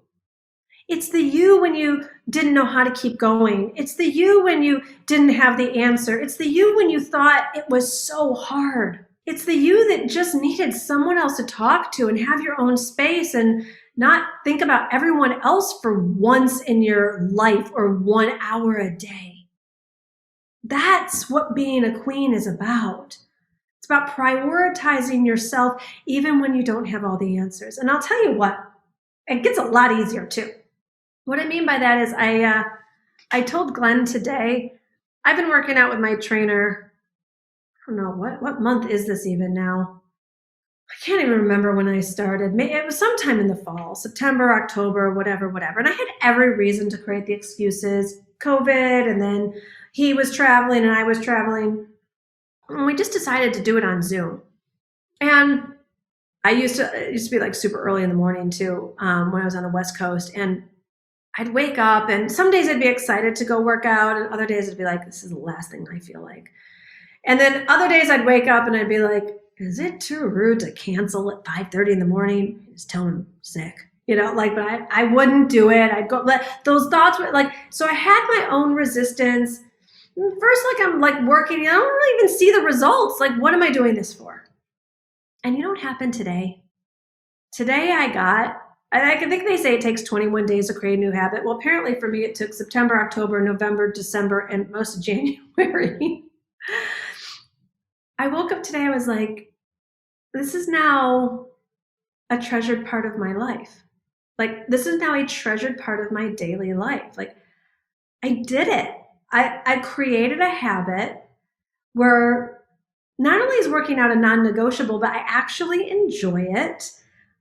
It's the you when you didn't know how to keep going. It's the you when you didn't have the answer. It's the you when you thought it was so hard. It's the you that just needed someone else to talk to and have your own space and not think about everyone else for once in your life or 1 hour a day. That's what being a queen is about. It's about prioritizing yourself even when you don't have all the answers. And I'll tell you what, it gets a lot easier too. What I mean by that is I told Glenn today, I've been working out with my trainer. I don't know, what month is this even now? I can't even remember when I started. It was sometime in the fall, September, October, whatever. And I had every reason to create the excuses, COVID, and then he was traveling and I was traveling. And we just decided to do it on Zoom. And it used to be like super early in the morning too, when I was on the West Coast. And I'd wake up and some days I'd be excited to go work out and other days I'd be like, this is the last thing I feel like. And then other days I'd wake up and I'd be like, is it too rude to cancel at 5:30 in the morning? Just tell him I'm sick, but I wouldn't do it. I'd go, those thoughts were so I had my own resistance. First, I'm working, I don't really even see the results. What am I doing this for? And you know what happened today? Today I think they say it takes 21 days to create a new habit. Well, apparently for me, it took September, October, November, December, and most of January. I woke up today, I was like, this is now a treasured part of my life. This is now a treasured part of my daily life. I did it. I created a habit where not only is working out a non-negotiable, but I actually enjoy it.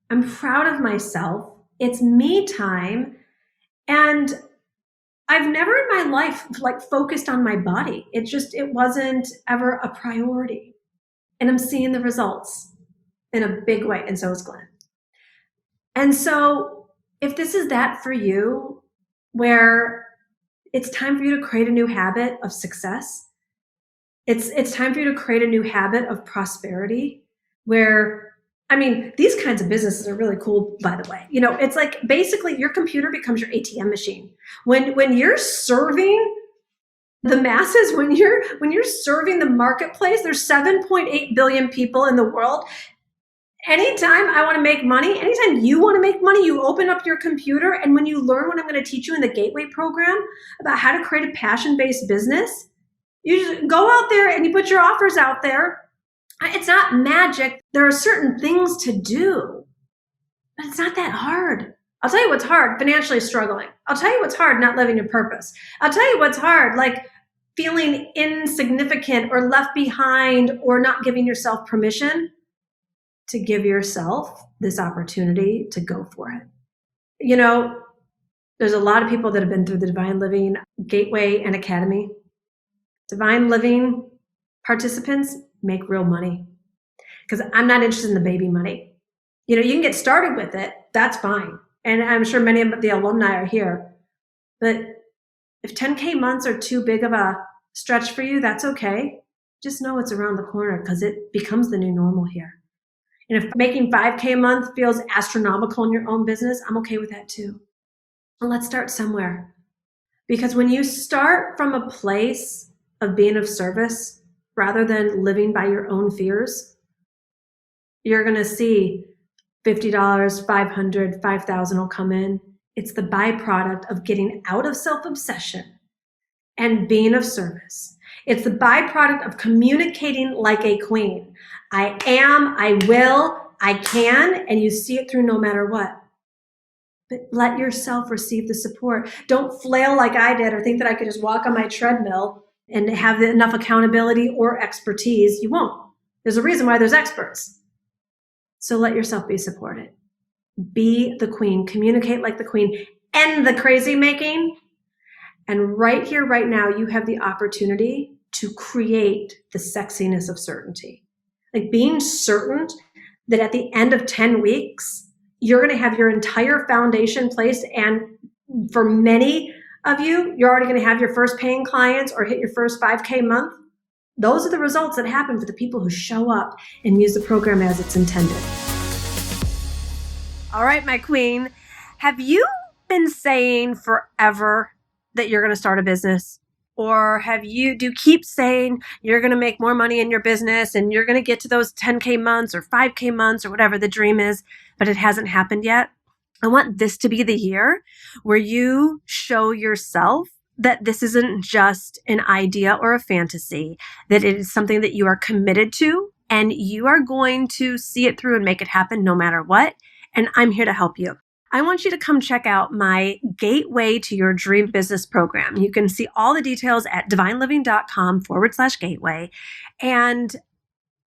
I'm proud of myself. It's me time. And I've never in my life focused on my body. It wasn't ever a priority. And I'm seeing the results in a big way. And so is Glenn. And so if this is that for you, where it's time for you to create a new habit of success, it's time for you to create a new habit of prosperity, where I mean, these kinds of businesses are really cool, by the way. It's like basically your computer becomes your ATM machine. When you're serving the masses, when you're serving the marketplace, there's 7.8 billion people in the world. Anytime I want to make money, anytime you want to make money, you open up your computer, and when you learn what I'm going to teach you in the Gateway program about how to create a passion-based business, you just go out there and you put your offers out there. It's not magic. There are certain things to do, but it's not that hard. I'll tell you what's hard, financially struggling. I'll tell you what's hard, not living your purpose. I'll tell you what's hard, like feeling insignificant or left behind or not giving yourself permission to give yourself this opportunity to go for it. There's a lot of people that have been through the Divine Living Gateway and Academy. Divine Living participants make real money, because I'm not interested in the baby money. You can get started with it. That's fine. And I'm sure many of the alumni are here. But if 10K months are too big of a stretch for you, that's okay. Just know it's around the corner, because it becomes the new normal here. And if making 5K a month feels astronomical in your own business, I'm okay with that too. And let's start somewhere. Because when you start from a place of being of service rather than living by your own fears, you're going to see $50, $500, $5,000 will come in. It's the byproduct of getting out of self-obsession and being of service. It's the byproduct of communicating like a queen. I am, I will, I can, and you see it through no matter what. But let yourself receive the support. Don't flail like I did or think that I could just walk on my treadmill and have enough accountability or expertise. You won't. There's a reason why there's experts. So let yourself be supported. Be the queen. Communicate like the queen. End the crazy making. And right here, right now, you have the opportunity to create the sexiness of certainty. Like being certain that at the end of 10 weeks, you're going to have your entire foundation placed. And for many of you, you're already going to have your first paying clients or hit your first 5K month. Those are the results that happen for the people who show up and use the program as it's intended. All right, my queen, have you been saying forever that you're going to start a business? Or do you keep saying you're going to make more money in your business and you're going to get to those 10K months or 5K months or whatever the dream is, but it hasn't happened yet? I want this to be the year where you show yourself that this isn't just an idea or a fantasy, that it is something that you are committed to and you are going to see it through and make it happen no matter what. And I'm here to help you. I want you to come check out my Gateway to Your Dream Business program. You can see all the details at divineliving.com/gateway. And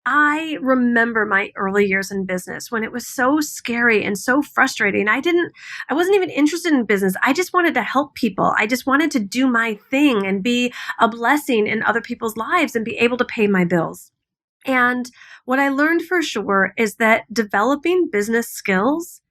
I remember my early years in business when it was so scary and so frustrating. I wasn't even interested in business. I just wanted to help people. I just wanted to do my thing and be a blessing in other people's lives and be able to pay my bills. And what I learned for sure is that developing business skills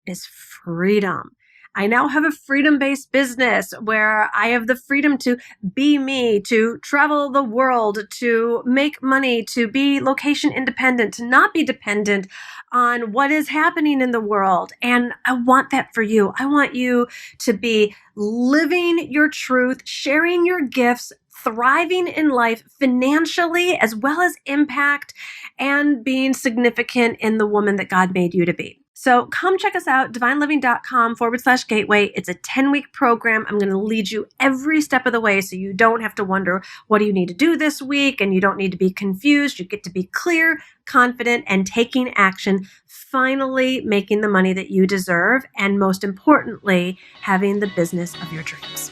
is freedom. I now have a freedom-based business where I have the freedom to be me, to travel the world, to make money, to be location independent, to not be dependent on what is happening in the world. And I want that for you. I want you to be living your truth, sharing your gifts, thriving in life financially as well as impact, and being significant in the woman that God made you to be. So come check us out, divineliving.com/gateway. It's a 10-week program. I'm going to lead you every step of the way so you don't have to wonder, what do you need to do this week? And you don't need to be confused. You get to be clear, confident, and taking action, finally making the money that you deserve, and most importantly, having the business of your dreams.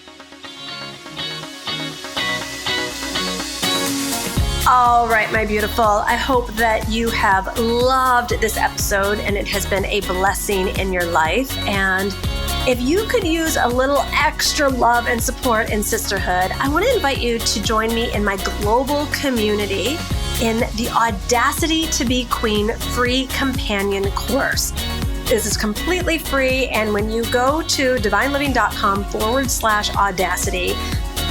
All right, my beautiful. I hope that you have loved this episode and it has been a blessing in your life. And if you could use a little extra love and support in sisterhood, I want to invite you to join me in my global community in the Audacity to Be Queen free companion course. This is completely free. And when you go to divineliving.com/audacity,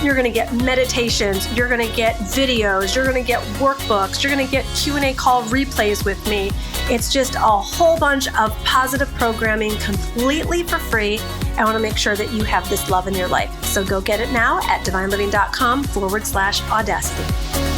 you're going to get meditations, you're going to get videos, you're going to get workbooks, you're going to get Q&A call replays with me. It's just a whole bunch of positive programming completely for free. I want to make sure that you have this love in your life. So go get it now at divineliving.com/audacity.